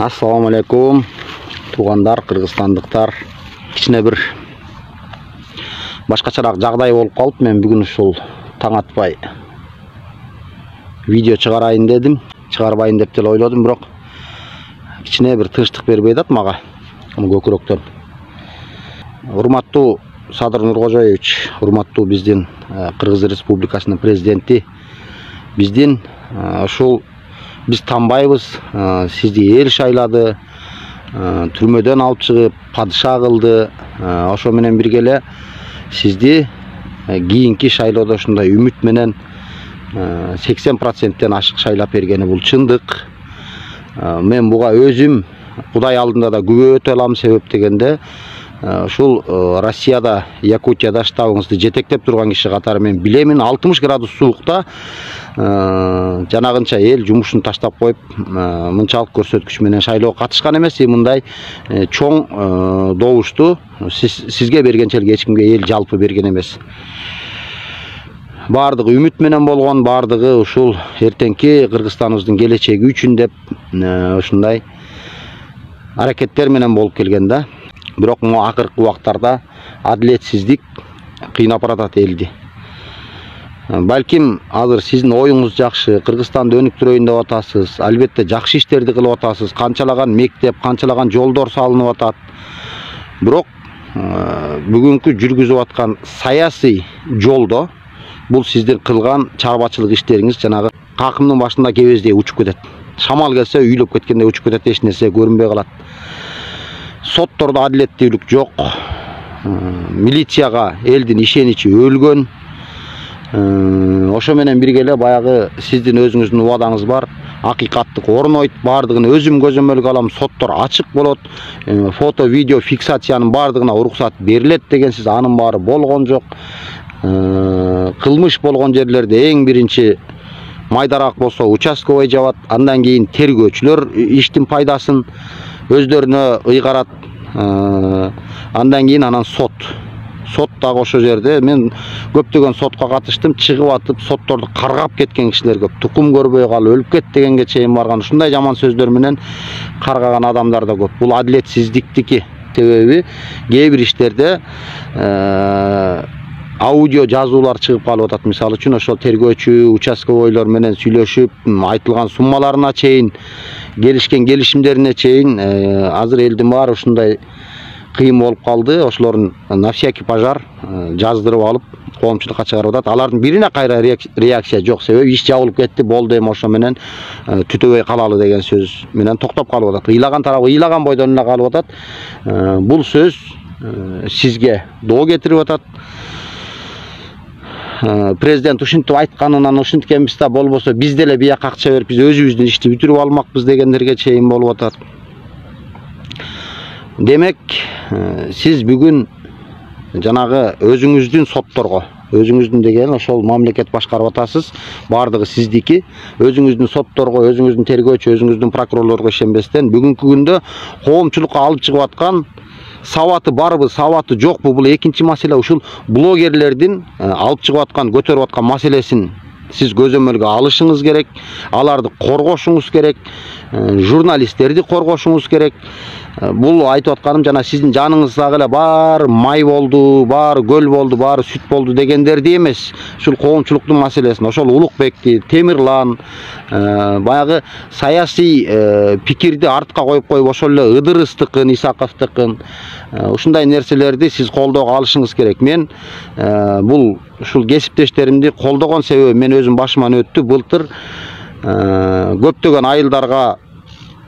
Assalamu alaikum, туғандар, қырғызстандықтар. Кичине бир башкачараак жагдай болуп калып, мен бүгүн ушул таң атпай видео чыгарайын дедим. Чыгарбайын деп деле ойлодум, бирок кичине бир тынчтык бербей атат мага көкүрөктөн. Урматтуу Садыр Нуркожоевич, урматтуу биздин Кыргыз Республикасынын президенти, биздин ушул biz tanbayбыз, сизди эл шайлады, түрмөдөн алып чыгып, падыша кылды. Ошо менен бирге эле сизди кийинки шайлоодо ушундай үмүт менен 80%тен ашык шайлап бергени бул чындык. Мен буга өзүм Кудай алдында да күбө өтө алам, себеп дегенде ушул Россияда, Якутияда штабыңызды жетектеп турган киши катары мен билемин. 60 градус суукта жанагынча эл жумушун таштап коюп, мынчалык көрсөткүч менен шайлоого катышкан эмес. Мындай чоң добушту сизге бергенчелик эч кимге эл жалпы берген эмес. Бардыгы үмүт менен болгон, бардыгы ушул эртеңки Кыргызстаныбыздын келечеги үчүн деп ушундай аракеттер менен болуп келген да. Бирок акыркы убактарда адилетсиздик кыйнап баратат элди. Балким азыр сиздин оюңуз жакшы, Кыргызстанды өнүктүрөйүн деп атасыз. Албетте жакшы иштерди кылып атасыз. Канчалаган мектеп, канчалаган жолдор салынып атат. Бирок бүгүнкү жүргүзүп аткан саясий жолдо бул сиздин кылган чарбачылык иштериңиз жанагы какымдын башында кебездей учуп кетет. Шамал келсе үйлөп кеткендей учуп кетет, эч нерсе көрүнбөй калат. Соттордо адилеттүүлүк жок. Милицияга элдин ишеничи өлгөн. Ошо менен бирге эле баягы сиздин өзүңүздүн убадаңыз бар. Акыйкаттык орнойт, бардыгын өзүм көзөмөлгө алам, соттор ачык болот. Фото, видео фиксациянын бардыгына уруксат берилет дегенсиз, анын баары болгон жок. Кылмыш болгон жерлерде эң биринчи майдараак болсо участковый жабат, андан кийин тергөөчүлөр иштин пайдасын өздөрүнө ыйгарат. Андан кийин анан сот дагы ошо жерде мен көптөгөн сотко катыштым, чыгып атып сотторду каргап кеткен кишилер көп. Тукум көрбөй калып өлүп кет дегенге чейин барган, ушундай жаман сөздөр менен каргаган адамдар да көп. Бул адилетсиздиктики себеби кээ бир иштерде аудио жазуулар чыгып калып атат. Мисалы үчүн ошол тергөөчү, участковойлор менен сүйлөшүп, айтылган суммаларына чейин, келишкен келишимдерине чейин азыр элдин баары ушундай кыйын болуп калды. Ошолорун на всякий пожар жаздырып алып коомчулукка чыгарып атат. Алардын бирине кайра реакция жок, себеби иш жабылып кетти, болду, эми ошо менен түтөбөй калалы деген сөз менен токтоп калып атат. Ыйлаган тарабы ыйлаган бойдон эле калып атат. Бул сөз сизге доо кетирип атат. Президент ушинтип айтканынан ушинтип эмес да, болбосо биз деле бияка акча берип биз өзүбүздүн ишти бүтүрүп алмакпыз дегендерге чейин болуп атат. Демек, сиз бүгүн жанагы өзүңүздүн сотторго, өзүңүздүн деген ошол мамлекет башкарып атасыз, бардыгы сиздики, өзүңүздүн сотторго, өзүңүздүн тергөөчү, өзүңүздүн прокурорлорго ишенбестен бүгүнкү күндө коомчулукка алып чыгып аткан сабаты барбы, сабаты жокпу, бул экинчи маселе. Ушул блогерлердин алып чыгып аткан, көтөрүп аткан маселесин сиз көзөмөлгө алышыңыз керек, аларды коргошуңуз керек, журналисттерди коргошуңуз керек. Бул айтып атканым жана сиздин жаныңыздагы эле баары май болду, баары көл болду, баары сүт болду дегендерди эмес. Ушул коомчулуктун маселесин, ошол Улукбекти, Темирлан, баягы саясий пикирди артка коюп ошол эле Ыдырыстыкын, Исаковтукын, ушундай нерселерди сиз колдоого алышыңыз керек. Мен бул ушул кесиптештеримди колдогон себеби мен өзүм башыман өттү. Былтыр көптөгөн айылдарга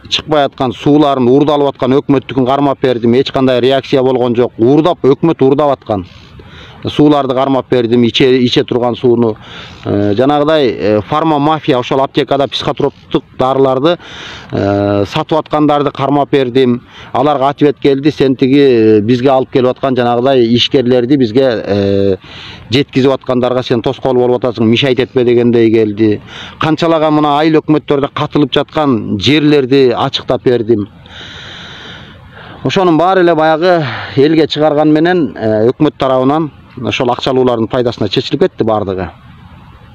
чыкпай аткан сууларын уурдалып аткан өкмөттүкүн кармап бердим. Эч кандай реакция болгон жок. Өкмөт уурдап аткан сууларды кармап бердим, иче турган сууну. Жанагыдай фарма мафия, ошол аптекада психотроптук дарыларды сатып аткандарды кармап бердим. Аларга ответ келди, сен тиги бизге алып келип аткан жанагыдай ишкерлерди бизге жеткизип аткандарга сен тоскоол болуп атасың, мишайт этпе дегендей келди. Канчалаган мына айыл өкмөттөрдө катылып жаткан жерлерди ачыктап бердим. Ошонун баары эле баягы элге чыгарган менен өкмөт тарабынан ошол акчалуулардын пайдасына чечилип кетти бардыгы.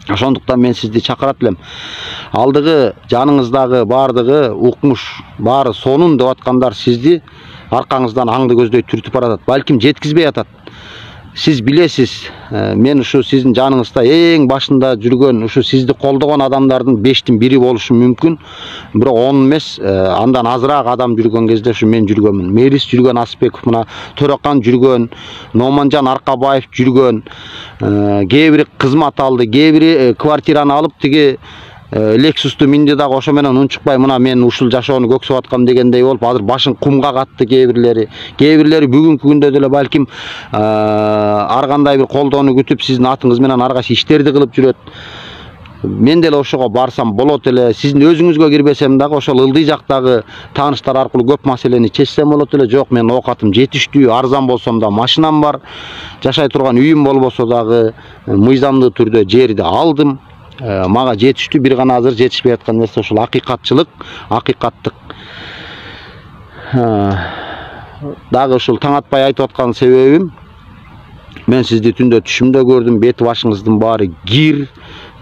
Ошондуктан мен сизди чакырат элем. Алдыгы жаныңыздагы бардыгы укмуш, баары сонун деп аткандар сизди аркаңыздан аңды көздөй түртүп баратат. Балким жеткизбей атат. Сиз билесиз, мен ушу сиздин жаныңызда эң башында жүргөн, ушу сизди колдогон адамдардын 5тин 1 болушу мүмкүн. Бирок 10 эмес, андан азыраак адам жүргөн кезде ушу мен жүргөнмүн. Мерис жүргөн, Аспеков, мына Төрөкан жүргөн, Номанжан Аркабаев жүргөн, кээ бири кызмат алды, кээ бири квартираны алып тиги Лексусту минди дагы ошо менен унчукпай мына мен ушул жашоону көксөп аткам дегендей болуп, азыр башын кумга катты кээ бирлери бүгүнкү күндө деле балким ар кандай бир колдоону күтүп сиздин атыңыз менен ар кайсы иштерди кылып жүрөт. Мен деле ошого барсам болот эле, сиздин өзүңүзгө кирбесем дагы ошол ылдый жактагы тааныштар аркылуу көп маселени чечсем болот эле. Жок, мен оокатым жетиштүү, арзан болсом да машинам бар, жашай турган үйүм болбосо дагы мыйзамдуу түрдө жерди алдым. Мага жетиштүү, бир гана азыр жетишпей аткан нерсе ушул акыйкатчылык, акыйкаттык. Дагы ушул таң атпай айтып аткан себебим, мен сизди түндө түшүмдө көрдүм, бет башыңыздын баары кир,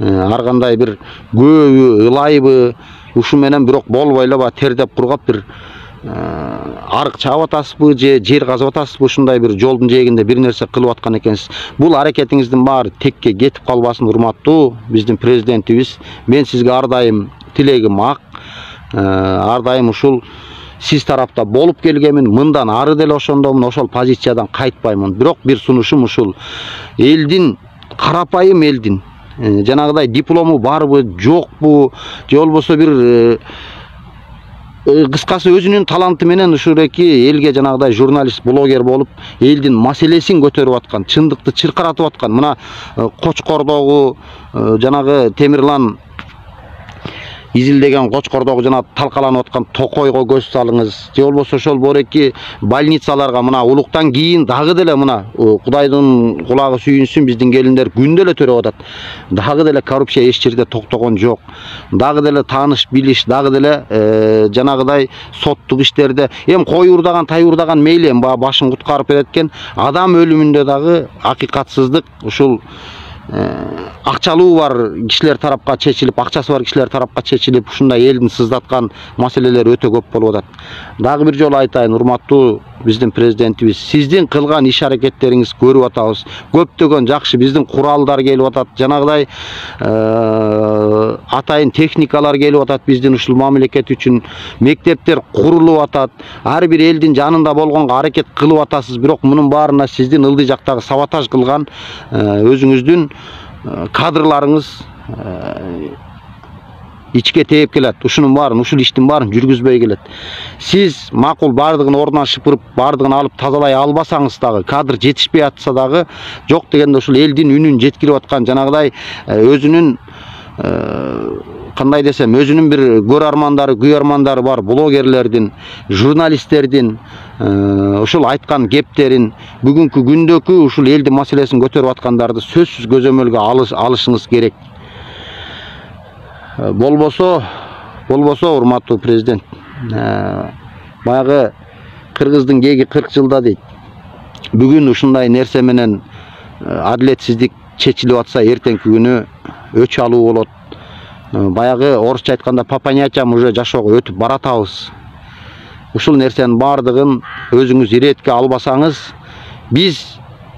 ар кандай бир көбү, ылайбы, ушу менен бирок болбой эле тердеп кургап бир арык чаап атасызбы же жер казып атасызбы, ушундай бир жолдун жээгинде бир нерсе кылып аткан экенсиз. Бул аракетиңиздин баары текке кетип калбасын, урматтуу биздин президентибиз. Мен сизге ар дайым тилегим ак, ар дайым ушул сиз тарапта болуп келгенмин, мындан ары деле ошондомун, ошол позициядан кайтпаймын. Бирок бир сунушум ушул: элдин, карапайым элдин жанагыдай диплому барбы, жокпу, же болбосо бир кыскасы өзүнүн таланты менен ушуреки элге жанагыдай журналист, блогер болуп, элдин маселесин көтөрүп аткан, чындыкты чыркыратып аткан, мына Кочкордогу жанагы Темирлан изилдеген Кочкордогу жана талкаланып аткан Токойго көз салыңыз, же болбосо ошол бореки больницаларга мына улуктан кийин дагы деле мына Кудайдын кулагы сүйүнсүн, биздин келиндер күндө эле төрөп атат. Дагы деле коррупция эч жерде токтогон жок. Дагы деле тааныш билиш, дагы деле жанагыдай соттук иштерде эми кой уурдаган, тай уурдаган мейли, эми башын куткарып берет экен. Адам өлүмүндө дагы акыйкатсыздык ушул акчалуу бар кишилер тарапка чечилип, акчасы бар кишилер тарапка чечилип, ушундай элдин сыздаткан маселелер өтө көп болуп атат. Дагы бир жолу айтайын, урматтуу биздин президентибиз, сиздин кылган иш аракеттериңиз көрүп атабыз. Көптөгөн жакшы биздин куралдар келип атат, жанагыдай атайын техникалар келип атат биздин ушул мамлекет үчүн. Мектептер курулуп атат. Ар бир элдин жанында болгонго аракет кылып атасыз, бирок мунун баарына сиздин ылдый жактагы саботаж кылган өзүңүздүн кадрларыңыз ичке тээп келет. Ушунун баарын, ушул иштин баарын жүргүзбөй келет. Сиз макул бардыгын ордунан шыпырып, бардыгын алып тазалай албасаңыз дагы, кадр жетишпей атса дагы, жок дегенде ушул элдин үнүн жеткирип аткан жанагыдай өзүнүн кандай десем, өзүнүн бир көрөрмандары, күйөрмандары бар блогерлердин, журналисттердин ушул айткан кептерин, бүгүнкү күндөгү ушул элдин маселесин көтөрүп аткандарды сөзсүз көзөмөлгө алышыңыз керек. Болбосо, урматтуу президент, баягы кыргыздын кеги 40 жылда дейт. Бүгүн ушундай нерсе менен адилетсиздик чечилип атса, эртеңки күнү өч алуу болот. Баягы орусча айтканда по понятиям уже жашоого өтүп баратабыз. Ушул нерсенин бардыгын өзүңүз иретке албасаңыз, биз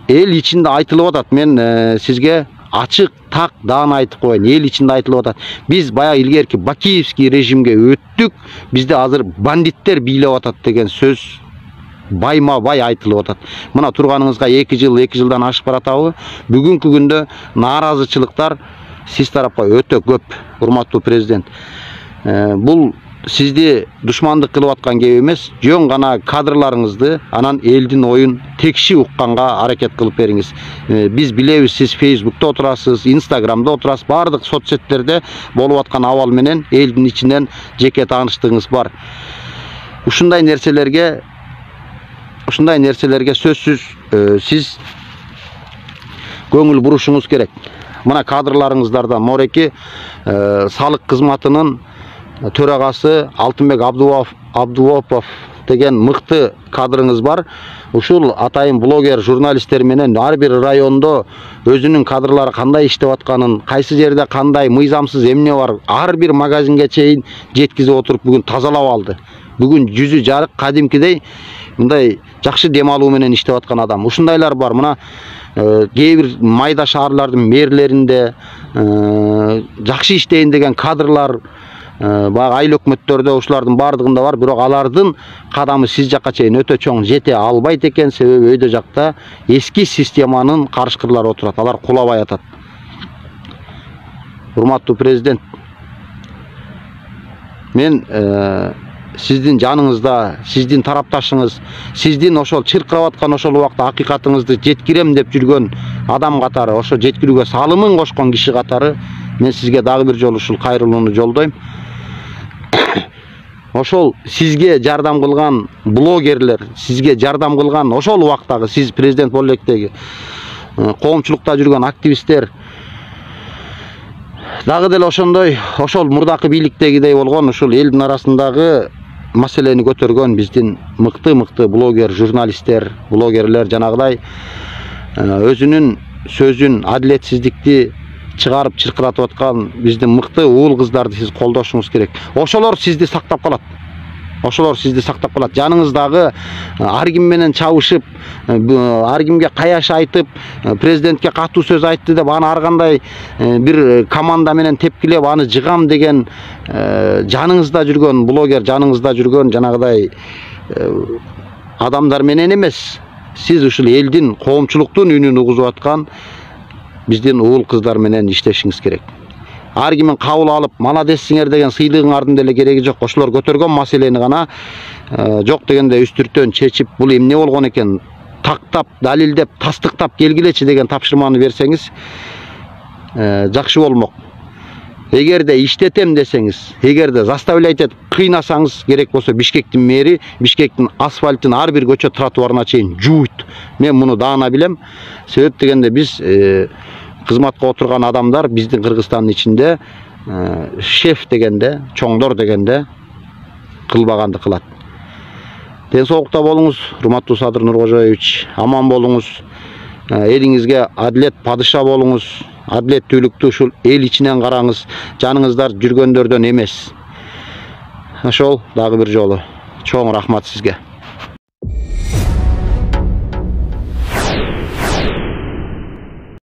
эл ичинде айтылып атат. Мен сизге ачык так даана айтып коеюн, эл ичинде айтылып атат. Биз баягы илгерки бакиевский режимге өттүк, бизде азыр бандиттер бийлеп атат деген сөз байма бай айтылып атат. Мына турганыңызга 2 жылдан ашып баратабы. Бүгүнкү күндө нааразычылыктар сиз тарапка өтө көп, урматтуу президент. Бул сизди душмандык кылып аткан кеп эмес, жөн гана кадрларыңызды, анан элдин оюн текши укканга аракет кылып бериңиз. Биз билебиз, сиз Facebook'та отурасыз, Instagram'да отурасыз, бардык соцсеттерде болуп аткан абал менен элдин ичинен жеке тааныштыгыңыз бар. Ушундай нерселерге сөзсүз сиз көңүл бурушуңуз керек. Мына кадрларыңыздардан мореки салык кызматынын төрагасы Алтынбек Абдуопов деген мыкты кадрыңыз бар. Ушул атайын блогер, журналисттер менен ар бир райондо өзүнүн кадрлары кандай иштеп атканын, кайсы жерде кандай мыйзамсыз эмне бар, ар бир магазинге чейин жеткизип отуруп бүгүн тазалап алды. Бүгүн жүзү жарык, кадимкидей мындай жакшы дем алуу менен иштеп аткан адам. Ушундайлар бар. Мына кээ бир майда шаарлардын мэрлеринде жакшы иштейин деген кадрлар баягы айыл өкмөттөрдө ушулардын бардыгында бар, бирок алардын кадамы сиз жакка чейин өтө чоң жете албайт экен. Себеби өйдө жакта эски системанын карышкырлары отурат, алар кулабай атат. Урматтуу президент, мен сиздин жаныңызда, сиздин тарапташыңыз, сиздин ошол чыркырап аткан ошол убакта акыйкатыңызды жеткирем деп жүргөн адам катары, ошо жеткирүүгө салымын кошкон киши катары мен сизге дагы бир жолу ушул кайрылууну жолдойм. Ошол сизге жардам кылган блогерлер, сизге жардам кылган ошол убактагы сиз президент боло электеги коомчулукта жүргөн активисттер дагы деле ошондой, ошол мурдакы бийликтегидей болгон ушул элдин арасындагы маселени көтөргөн биздин мыкты блогер, журналисттер, блогерлер жанагыдай өзүнүн сөзүн, адилетсиздикти чыгарып чыркыратып аткан биздин мыкты уул кыздарды сиз колдошуңуз керек. Ошолор сизди сактап калат. Ошолор сизди сактап калат. Жаныңыздагы ар ким менен чабышып, ар кимге каяш айтып, президентке катуу сөз айтты деп аны ар кандай бир команда менен тепкилеп аны жыгам деген жаныңызда жүргөн блогер, жаныңызда жүргөн жанагыдай адамдар менен эмес. Сиз ушул элдин, коомчулуктун үнүн угузуп аткан биздин уул кыздар менен иштешиңиз керек. Ар кимин кабыл алып, молодецсиңер деген сыйлыгыңардын деле кереги жок. Ошолор көтөргөн маселени гана жок дегенде үстүртөн чечип, бул эмне болгон экен, тактап, далилдеп, тастыктап келгилечи деген тапшырманы берсеңиз жакшы болмок. Эгерде иштетем десеңиз, эгерде заставлять этип кыйнасаңыз, керек болсо Бишкектин мэри, Бишкектин асфальтын ар бир көчө тротуарына чейин жууйт. Мен муну даана билем. Себеп дегенде биз кызматка отурган адамдар биздин Кыргызстандын ичинде шеф дегенде, чоңдор дегенде кылбаганды кылат. Ден соолукта болуңуз, урматтуу Садыр Нуркожоевич, аман болуңуз. Элиңизге адилет падыша болуңуз, адилеттүүлүктү ушул эл ичинен караңыз, жаныңыздар жүргөндөрдөн эмес. Ошол дагы бир жолу чоң рахмат сизге.